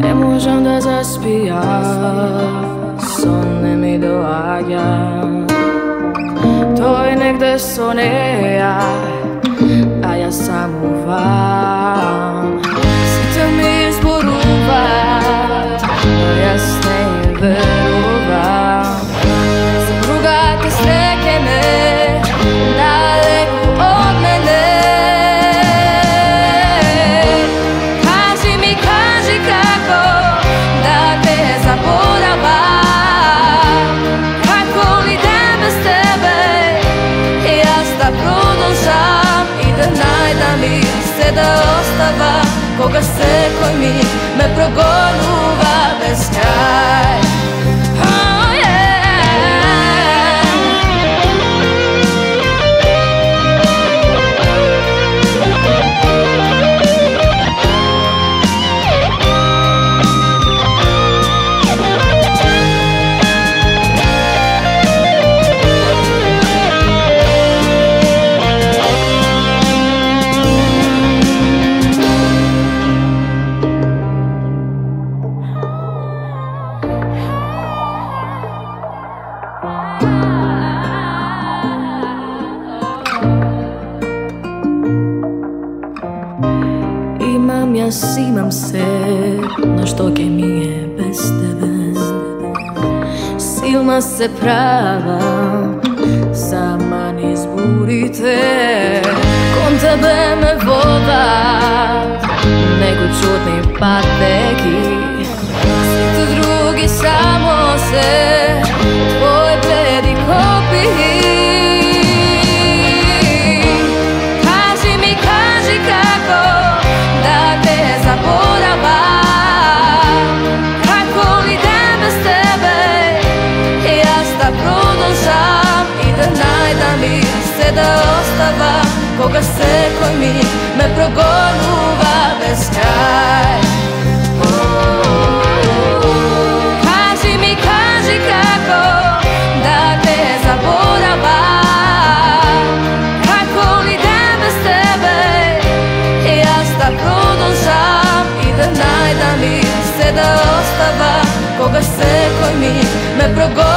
Ne možem da zaspijam, son ne mi doaja. To je negde soneja, a ja samovam. Sita mi izboruva, ja s ne verovam. Zaprugate streke me, daleko od mene. Kaži mi, kaži kako da te zaboravam. Kako li dan bez tebe, jaz da produžam i da najdam i se da ostavam. Koga se koji mi me progonuva bez kraj. Imam sve, no što ke mi je bez tebe. Silna se pravam, sama ne zburite. Kon tebe me voda, nego čudni pateki. Svi tu drugi samo se tvoje bledi kopiji. Kaži mi, kaži kako da te zaboravam. Kako li dan bez tebe, jaz da produžam i da najdam i se da ostavam. Koga se koji mi me progonuva bez kraj. Kaži mi, kaži kako da te zaboravam. Kako li dan bez tebe, jaz da produžam i da najdam i se da ostavam. Koga se koji mi me progonuva